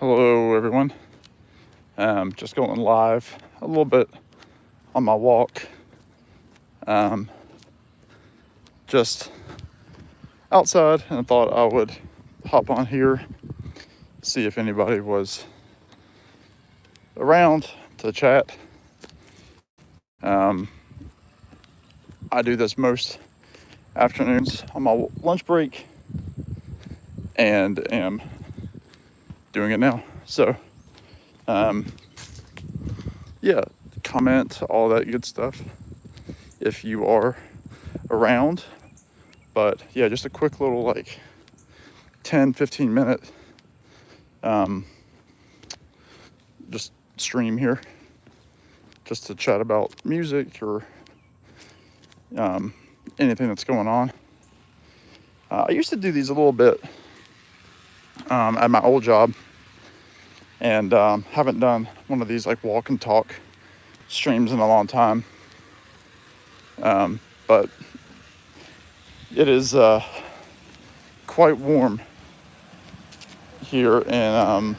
Hello everyone. Just going live a little bit on my walk. Just outside, and I thought I would hop on here, see if anybody was around to chat. I do this most afternoons on my lunch break and am doing it now. So, yeah, comment, all that good stuff if you are around. But yeah, just a quick little like 10-15 minute just stream here just to chat about music or anything that's going on. I used to do these a little bit at my old job, and haven't done one of these like walk and talk streams in a long time. But it is quite warm here in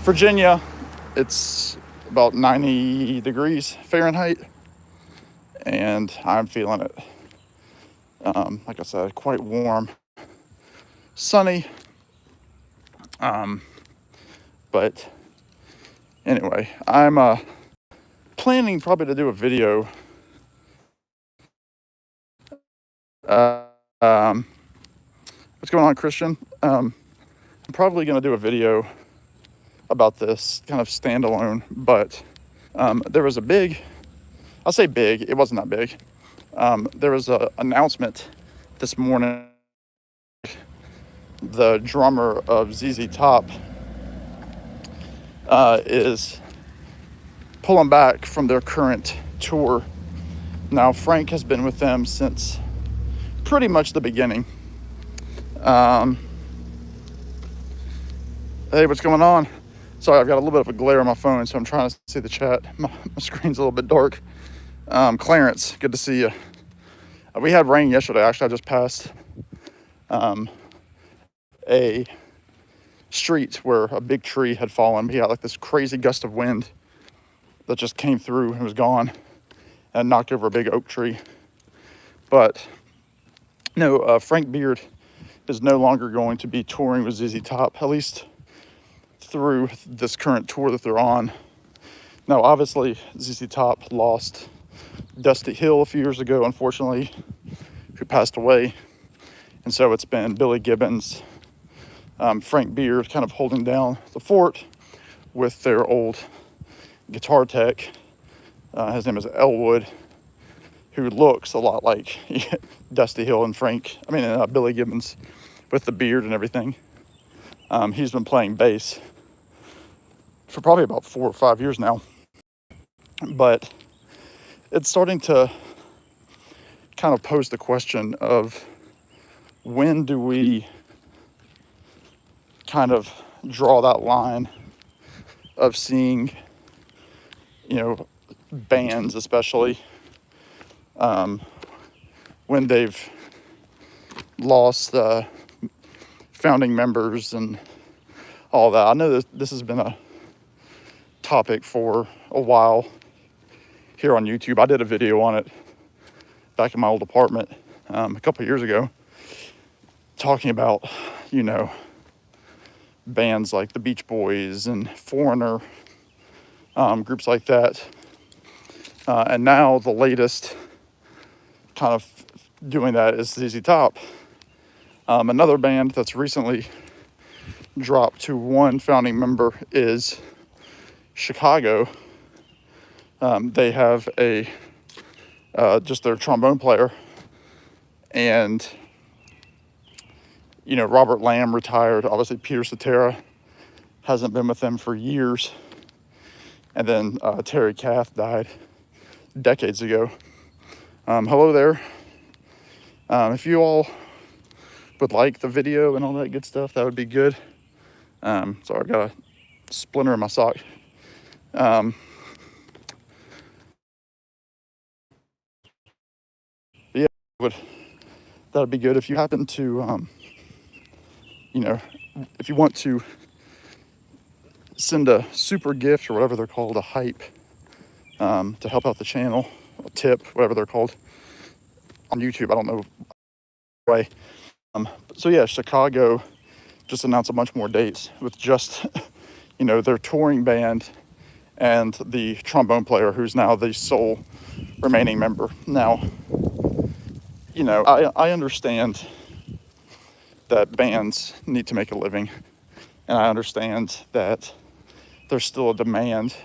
Virginia. It's about 90 degrees Fahrenheit, and I'm feeling it. Like I said, quite warm, sunny. But anyway, I'm planning probably to do a video. What's going on, Christian? I'm probably going to do a video about this kind of standalone, but there was a big, I'll say big, it wasn't that big. There was an announcement this morning. The drummer of ZZ Top is pulling back from their current tour. Now, Frank has been with them since pretty much the beginning. Hey, what's going on? Sorry, I've got a little bit of a glare on my phone, so I'm trying to see the chat. My screen's a little bit dark. Clarence, good to see you. We had rain yesterday. Actually, I just passed a street where a big tree had fallen. We had like this crazy gust of wind that just came through and was gone and knocked over a big oak tree. But no, Frank Beard is no longer going to be touring with ZZ Top, at least through this current tour that they're on. Now, obviously, ZZ Top lost Dusty Hill a few years ago, unfortunately, who passed away. And so it's been Billy Gibbons, Frank Beard kind of holding down the fort with their old guitar tech. His name is Elwood, who looks a lot like Dusty Hill and Billy Gibbons with the beard and everything. He's been playing bass for probably about 4 or 5 years now. But it's starting to kind of pose the question of when do we kind of draw that line of seeing, bands especially, when they've lost founding members and all that. I know that this has been a topic for a while here on YouTube. I did a video on it back in my old apartment a couple of years ago, talking about, bands like the Beach Boys and Foreigner, groups like that. And now the latest kind of doing that is ZZ Top. Another band that's recently dropped to one founding member is Chicago. They have just their trombone player, and Robert Lamb retired. Obviously, Peter Cetera hasn't been with them for years, and then Terry Kath died decades ago. Hello there. If you all would like the video and all that good stuff, that would be good. Sorry, I've got a splinter in my sock. Yeah, that'd be good if you happen to, if you want to send a super gift or whatever they're called, a hype, to help out the channel, a tip, whatever they're called on YouTube. I don't know why. So yeah, Chicago just announced a bunch more dates with just, their touring band and the trombone player who's now the sole remaining member. Now, I understand that bands need to make a living, and I understand that there's still a demand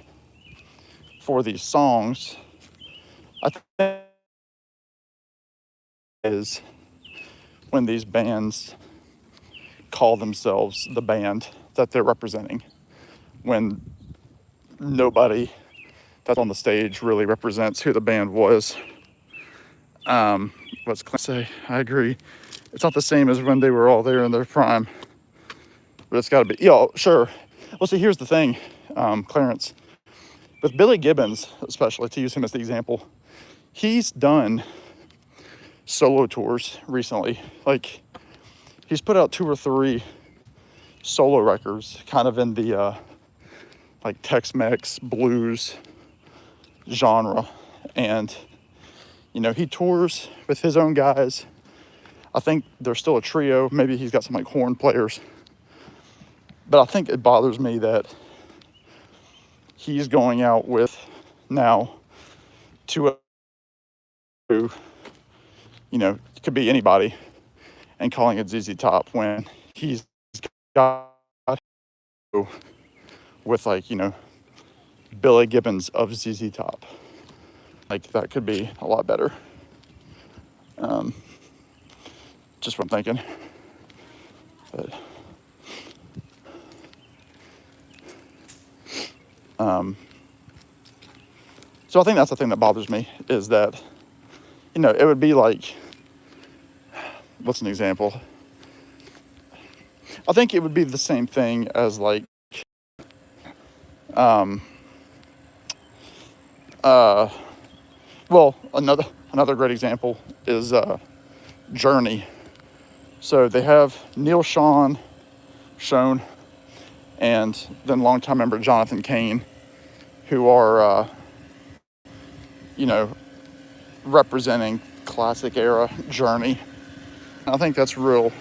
for these songs. I think is when these bands call themselves the band that they're representing, when nobody that's on the stage really represents who the band was. What's Clint say? I agree. It's not the same as when they were all there in their prime, but it's got to be. Sure. Well, see, here's the thing, Clarence. With Billy Gibbons, especially, to use him as the example, he's done solo tours recently. Like, he's put out 2 or 3 solo records, kind of in the like Tex-Mex blues genre, and he tours with his own guys. I think they're still a trio. Maybe he's got some like horn players, but I think it bothers me that he's going out with now 2, could be anybody, and calling it ZZ Top when he's got with Billy Gibbons of ZZ Top. Like, that could be a lot better. Just what I'm thinking. But, so I think that's the thing that bothers me, is that, it would be like, what's an example? I think it would be the same thing as like, well, another great example is Journey. So they have Neil Schon, and then longtime member Jonathan Cain, who are, representing classic era Journey. I think that's real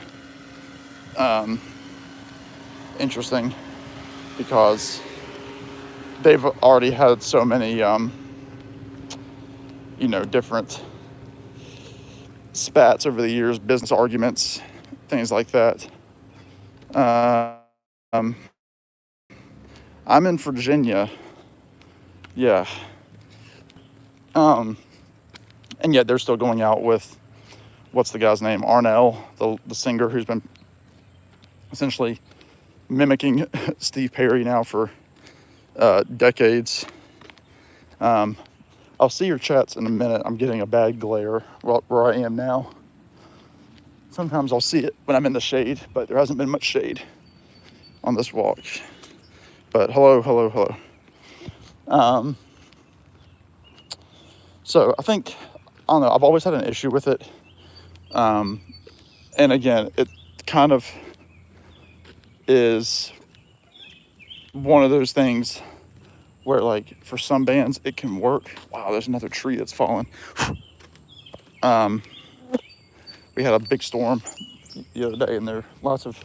interesting, because they've already had so many, different spats over the years, business arguments, things like that. I'm in Virginia. Yeah. And yet they're still going out with, what's the guy's name? Arnell, the singer who's been essentially mimicking Steve Perry now for decades. I'll see your chats in a minute. I'm getting a bad glare where I am now. Sometimes I'll see it when I'm in the shade, but there hasn't been much shade on this walk. But hello. So I think, I don't know, I've always had an issue with it. And again, it kind of is one of those things where, like, for some bands it can work. Wow, there's another tree that's fallen. We had a big storm the other day, and there are lots of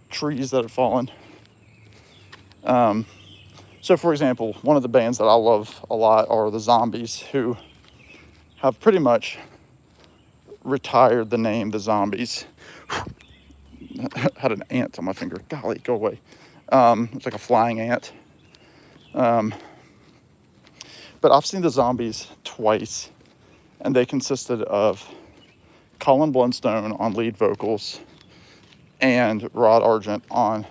trees that have fallen. So for example, one of the bands that I love a lot are the Zombies, who have pretty much retired the name the Zombies. Had an ant on my finger. Golly, go away. It's like a flying ant. But I've seen the Zombies twice, and they consisted of Colin Blunstone on lead vocals and Rod Argent on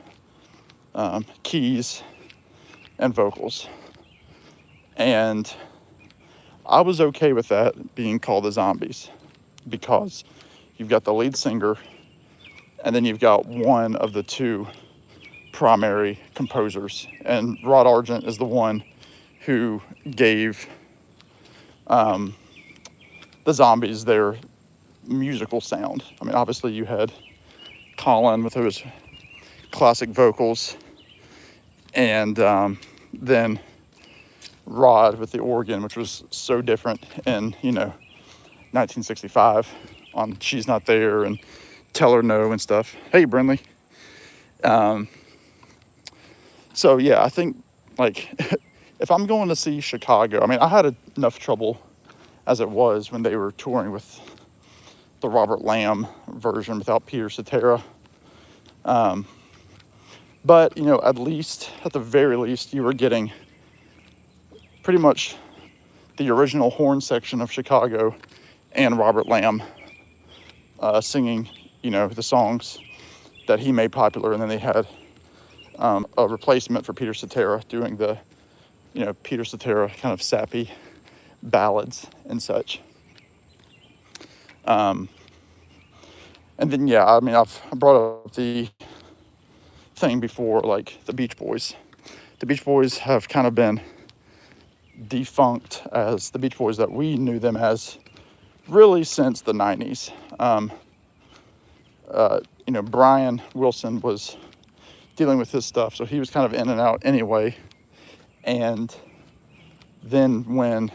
keys and vocals. And I was okay with that being called the Zombies, because you've got the lead singer, and then you've got one of the 2 primary composers, and Rod Argent is the one who gave the Zombies their musical sound. I mean, obviously you had Colin with his classic vocals, and then Rod with the organ, which was so different in 1965 on She's Not There and Tell Her No and stuff. Hey, Brinley. So yeah, I think like if I'm going to see Chicago, I mean, I had enough trouble as it was when they were touring with the Robert Lamb version without Peter Cetera. But at the very least, you were getting pretty much the original horn section of Chicago and Robert Lamb singing, the songs that he made popular, and then they had a replacement for Peter Cetera doing the, Peter Cetera kind of sappy ballads and such. And then, yeah, I mean, I've brought up the thing before, like the Beach Boys. The Beach Boys have kind of been defunct as the Beach Boys that we knew them as really since the 90s. Brian Wilson was dealing with his stuff, so he was kind of in and out anyway. And then when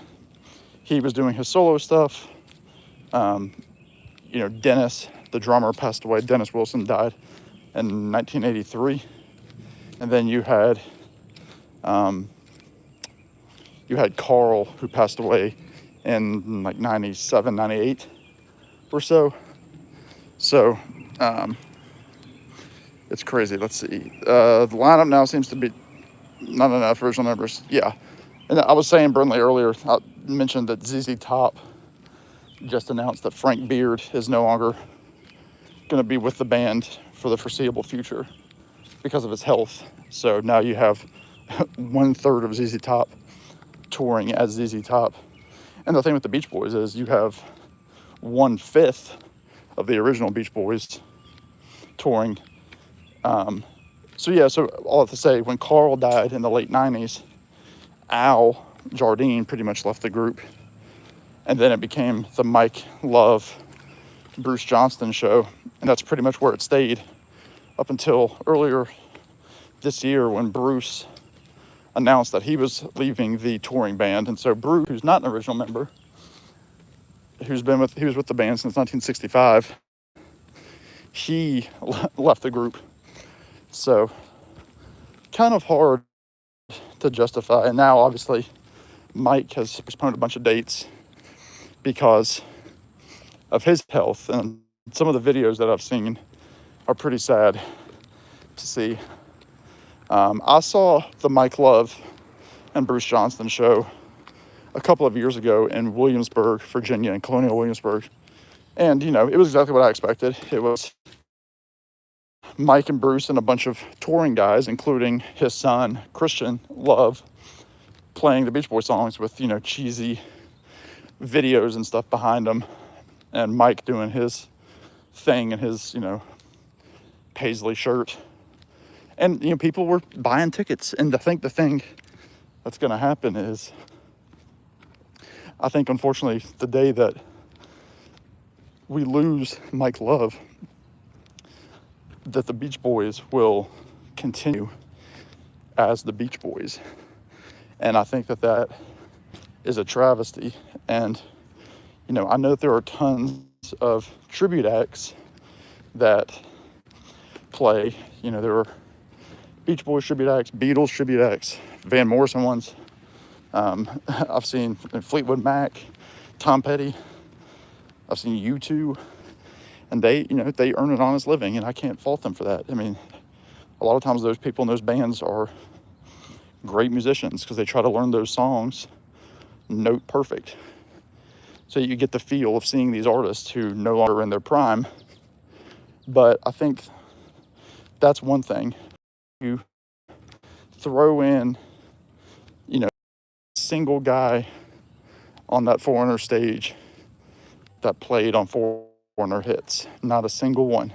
he was doing his solo stuff, Dennis, the drummer, passed away. Dennis Wilson died in 1983. And then you had Carl, who passed away in like 97, 98 or so. So it's crazy. Let's see. The lineup now seems to be not enough original members. Yeah. And I was saying, Burnley, earlier, I mentioned that ZZ Top just announced that Frank Beard is no longer going to be with the band for the foreseeable future because of his health. So now you have 1/3 of ZZ Top touring as ZZ Top. And the thing with the Beach Boys is you have 1/5 of the original Beach Boys touring. So all I have to say, when Carl died in the late 90s, Al Jardine pretty much left the group. And then it became the Mike Love, Bruce Johnston show. And that's pretty much where it stayed up until earlier this year when Bruce announced that he was leaving the touring band. And so Bruce, who's not an original member, he was with the band since 1965, he left the group. So kind of hard to justify. And now obviously Mike has postponed a bunch of dates because of his health, and some of the videos that I've seen are pretty sad to see. I saw the Mike Love and Bruce Johnston show a couple of years ago in Williamsburg, Virginia, in Colonial Williamsburg. And, it was exactly what I expected. It was Mike and Bruce and a bunch of touring guys, including his son, Christian Love, playing the Beach Boys songs with, cheesy videos and stuff behind them. And Mike doing his thing in his, paisley shirt. And, people were buying tickets. And I think the thing that's going to happen is, I think, unfortunately, the day that we lose Mike Love, that the Beach Boys will continue as the Beach Boys. And I think that is a travesty. And, I know that there are tons of tribute acts that play. There were Beach Boys tribute acts, Beatles tribute acts, Van Morrison ones. I've seen Fleetwood Mac, Tom Petty. I've seen U2. And they earn an honest living, and I can't fault them for that. I mean, a lot of times those people in those bands are great musicians because they try to learn those songs note perfect. So you get the feel of seeing these artists who no longer are in their prime. But I think that's one thing. You throw in, single guy on that Foreigner stage that played on Foreigner hits. Not a single one.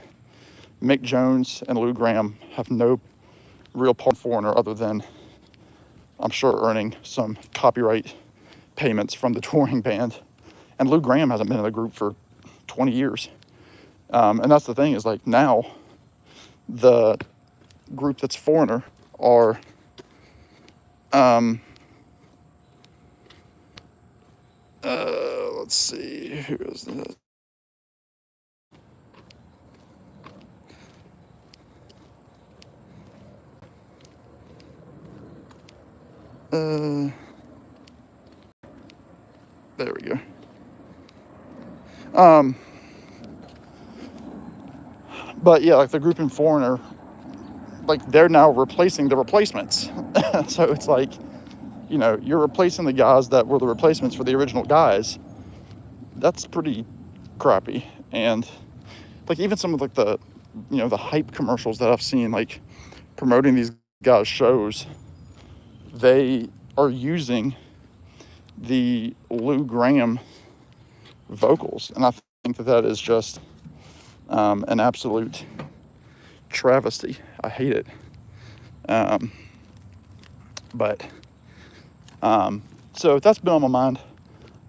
Mick Jones and Lou Gramm have no real part in Foreigner other than, I'm sure, earning some copyright payments from the touring band. And Lou Gramm hasn't been in the group for 20 years. And that's the thing, is like now the group that's Foreigner are Let's see, who is this? There we go. But yeah, like the group in Foreigner, like they're now replacing the replacements. So it's like, you know, you're replacing the guys that were the replacements for the original guys. That's pretty crappy. And like even some of like the, you know, the hype commercials that I've seen, like promoting these guys' shows, they are using the Lou Graham vocals, and I think that that is just an absolute travesty. I hate it. But so that's been on my mind.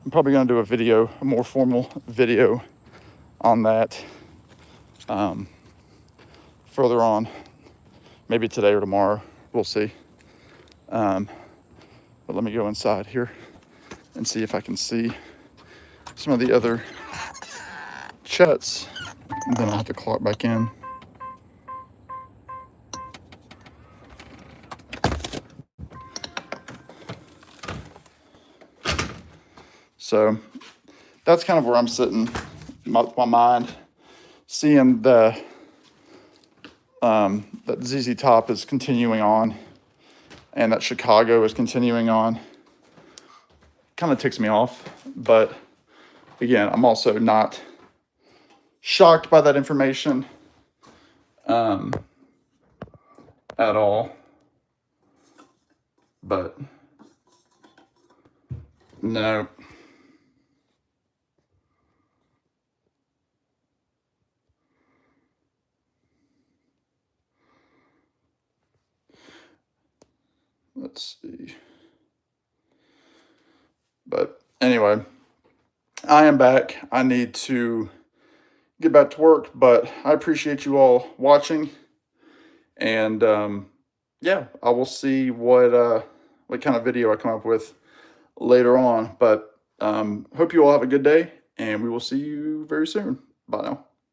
I'm probably going to do a video, a more formal video on that further on, maybe today or tomorrow. We'll see. But let me go inside here and see if I can see some of the other chats. And then I'll have to clock back in. So that's kind of where I'm sitting, my mind, seeing the that ZZ Top is continuing on and that Chicago is continuing on. Kind of ticks me off, but again, I'm also not shocked by that information at all. But no. Let's see. But anyway, I am back. I need to get back to work, but I appreciate you all watching. And yeah, I will see what kind of video I come up with later on. But hope you all have a good day, and we will see you very soon. Bye now.